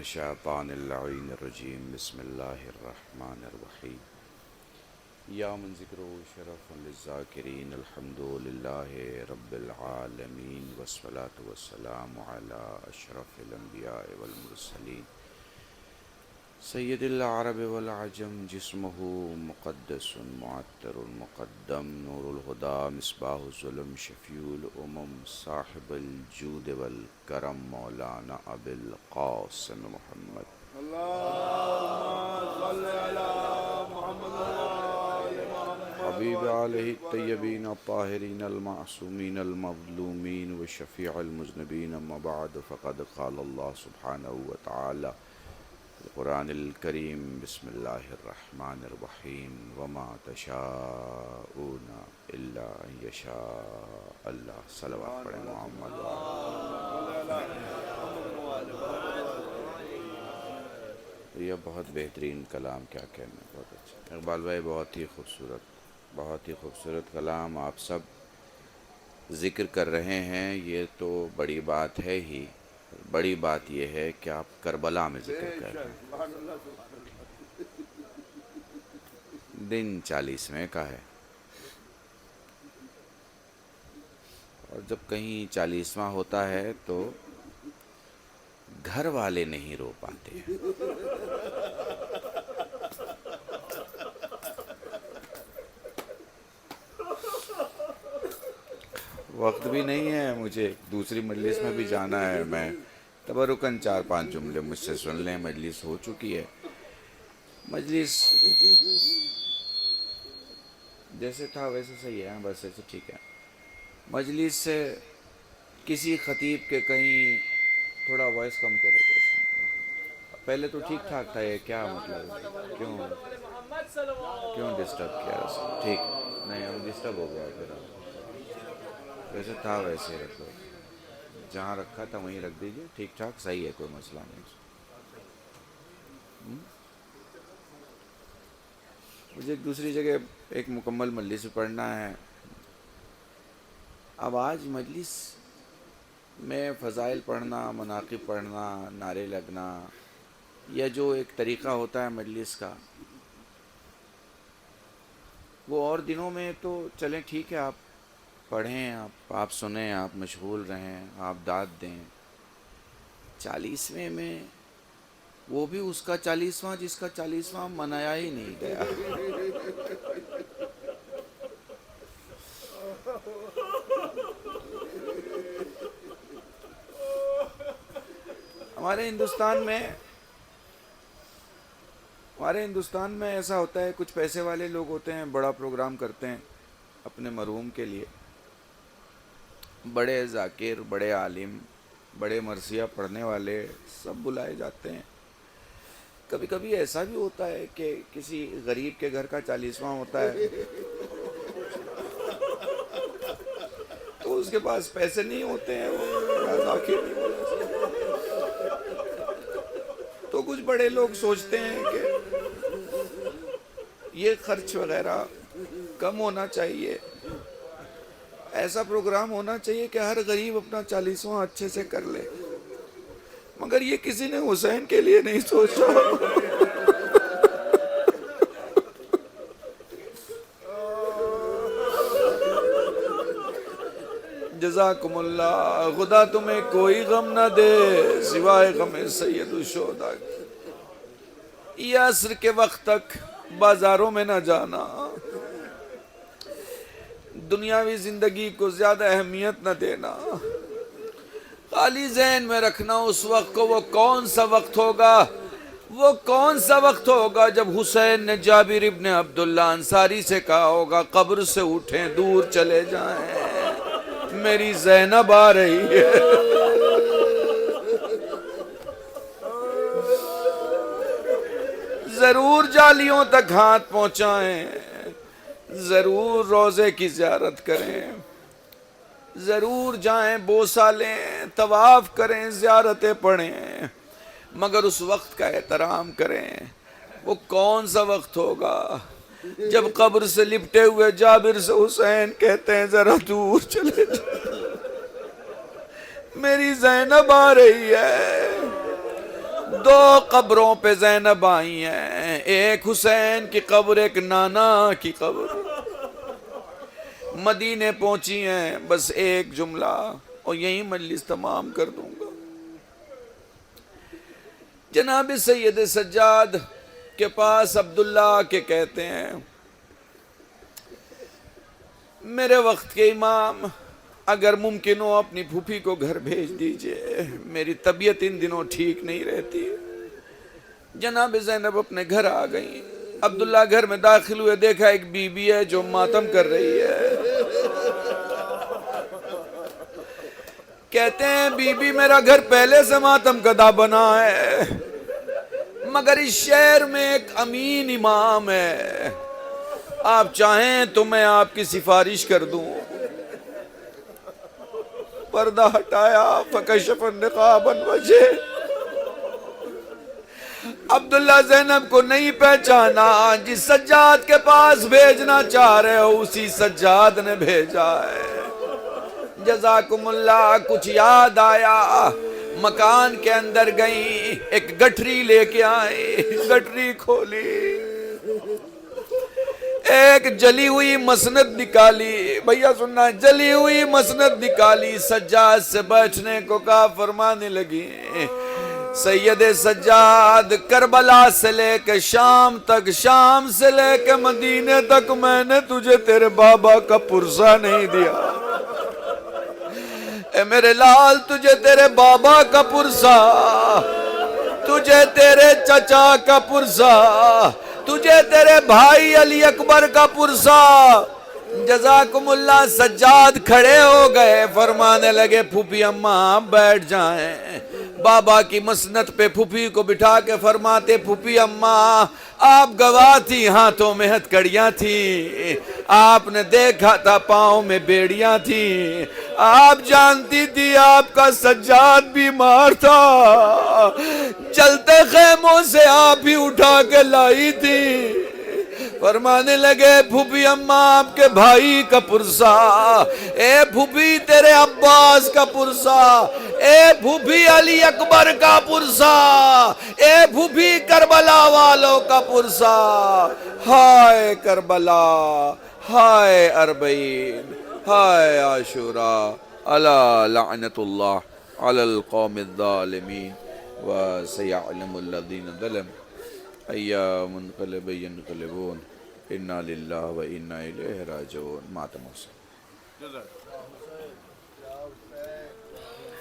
الشیطان اللعین الرجیم بسم اللہ الرحمن الرحیم یا من ذکر شرف للذاکرین الحمد للہ رب العالمین والصلاة والسلام علی اشرف الانبیاء والمرسلین سید العرب والعجم جسمہ مقدس معطر مقدم نور الہدی مصباح الظلم شفیع الامم صاحب الجود والکرم مولانا ابی القاسم محمد حبیب علیہ الطیبین الطاہرین المعصومین المظلومین وشفیع المذنبین اما بعد فقد قال اللہ سبحانہ وتعالی القرآن الکریم بسم اللہ الرحمن الرحیم وما تشاءون الا ان یشاء اللہ صلوات پڑھیں محمد یہ بہت بہترین کلام، کیا کہنا، بہت اچھا اقبال بھائی، بہت ہی خوبصورت کلام آپ سب ذکر کر رہے ہیں۔ یہ تو بڑی بات ہے ہی، بڑی بات یہ ہے کہ آپ کربلا میں ذکر کر رہے ہیں۔ دن 40ویں کا ہے، اور جب کہیں 40واں ہوتا ہے تو گھر والے نہیں رو پاتے ہیں۔ وقت بھی نہیں ہے، مجھے دوسری مجلس میں بھی جانا ہے۔ میں تبرکاً 4-5 جملے مجھ سے سن لیں، مجلس ہو چکی ہے۔ مجلس جیسے تھا ویسے صحیح ہے، بس ایسے ٹھیک ہے۔ مجلس سے کسی خطیب کے کہیں تھوڑا وائس کم کرو تو پہلے تو ٹھیک ٹھاک تھا، یہ کیا مطلب ہے؟ کیوں ڈسٹرب کیا اس نے؟ ٹھیک نہیں، اب ڈسٹرب ہو گیا پھر۔ ویسے تھا ویسے رکھو، جہاں رکھا تھا وہیں رکھ دیجئے، ٹھیک ٹھاک صحیح ہے، کوئی مسئلہ نہیں۔ مجھے ایک دوسری جگہ ایک مکمل مجلس پڑھنا ہے۔ اب آج مجلس میں فضائل پڑھنا، مناقب پڑھنا، نعرے لگنا، یا جو ایک طریقہ ہوتا ہے مجلس کا، وہ اور دنوں میں تو چلیں ٹھیک ہے، آپ پڑھیں، آپ سنیں، آپ مشغول رہیں، آپ داد دیں۔ 40ویں میں وہ بھی اس کا 40واں جس کا 40واں منایا ہی نہیں گیا۔ ہمارے ہندوستان میں ایسا ہوتا ہے، کچھ پیسے والے لوگ ہوتے ہیں، بڑا پروگرام کرتے ہیں اپنے مرحوم کے لیے، بڑے ذاکر، بڑے عالم، بڑے مرثیہ پڑھنے والے سب بلائے جاتے ہیں۔ کبھی کبھی ایسا بھی ہوتا ہے کہ کسی غریب کے گھر کا 40واں ہوتا ہے تو اس کے پاس پیسے نہیں ہوتے ہیں، وہ ذاکر نہیں بولا تو کچھ بڑے لوگ سوچتے ہیں کہ یہ خرچ وغیرہ کم ہونا چاہیے، ایسا پروگرام ہونا چاہیے کہ ہر غریب اپنا 40واں اچھے سے کر لے، مگر یہ کسی نے حسین کے لیے نہیں سوچا۔ جزاکم اللہ، خدا تمہیں کوئی غم نہ دے سوائے غم سید الشہداء۔ یہ عصر کے وقت تک بازاروں میں نہ جانا، دنیاوی زندگی کو زیادہ اہمیت نہ دینا، خالی ذہن میں رکھنا اس وقت کو، وہ کون سا وقت ہوگا جب حسین نے جابر ابن عبداللہ انصاری سے کہا ہوگا قبر سے اٹھیں، دور چلے جائیں، میری زینب آ رہی ہے۔ ضرور جالیوں تک ہاتھ پہنچائیں، ضرور روضے کی زیارت کریں، ضرور جائیں بوسہ لیں، طواف کریں، زیارتیں پڑھیں، مگر اس وقت کا احترام کریں۔ وہ کون سا وقت ہوگا جب قبر سے لپٹے ہوئے جابر سے حسین کہتے ہیں ذرا دور چلے جائیں، میری زینب آ رہی ہے، دو قبروں پہ زینب آئی ہیں، ایک حسین کی قبر، ایک نانا کی قبر۔ مدینے پہنچی ہیں، بس ایک جملہ اور یہی مجلس تمام کر دوں گا۔ جناب سید سجاد کے پاس عبداللہ کے کہتے ہیں، میرے وقت کے امام، اگر ممکن ہو اپنی پھوپھی کو گھر بھیج دیجئے، میری طبیعت ان دنوں ٹھیک نہیں رہتی۔ جناب زینب اپنے گھر آ گئیں۔ عبداللہ گھر میں داخل ہوئے، دیکھا ایک بی بی ہے جو ماتم کر رہی ہے۔ کہتے ہیں بی بی میرا گھر پہلے سے ماتم کدا بنا ہے، مگر اس شہر میں ایک امین امام ہے، آپ چاہیں تو میں آپ کی سفارش کر دوں۔ پردہ ہٹایا، فکشف النقاب عن وجہ۔ عبداللہ زینب کو نہیں پہچانا، جس سجاد کے پاس بھیجنا چاہ رہے ہو اسی سجاد نے بھیجا ہے۔ جزاکم اللہ۔ کچھ یاد آیا، مکان کے اندر گئیں، ایک گٹھری لے کے آئی، گٹھری کھولی، ایک جلی ہوئی مسند نکالی، بھیا سننا، جلی ہوئی مسند نکالی، سجاد سے بیٹھنے کو کہا، فرمانے لگی، سید سجاد، کربلا سے لے کے شام تک، شام سے لے کے مدینے تک میں نے تجھے تیرے بابا کا پرسہ نہیں دیا، اے میرے لال تجھے تیرے بابا کا پرسہ، تجھے تیرے چچا کا پرسہ، تجھے تیرے بھائی علی اکبر کا پرسہ۔ جزاکم اللہ۔ سجاد کھڑے ہو گئے، فرمانے لگے پھوپھی اماں بیٹھ جائیں۔ بابا کی مسند پہ پھوپھی کو بٹھا کے فرماتے، پھوپھی اماں آپ گواہ تھی، ہاتھوں میں ہتھکڑیاں تھی، آپ نے دیکھا تھا پاؤں میں بیڑیاں تھی، آپ جانتی تھی آپ کا سجاد بیمار تھا، چلتے خیموں سے آپ ہی اٹھا کے لائی تھی۔ فرمانے لگے پھوپھی اماں آپ کے بھائی کا پرسہ، اے پھوپھی تیرے عباس کا پرسہ، اے پھوپھی علی اکبر کا پرسہ، اے پھوپھی کربلا والوں کا پرسہ۔ ہائے کربلا، ہائے اربعین، ہائے عاشوراء، الا لعنت اللہ علی القوم الظالمین، وسیعلم الذین ظلموا ایا منقلب ینقلبون، انا للہ و انا الیہ راجعون۔ ماتم حسین۔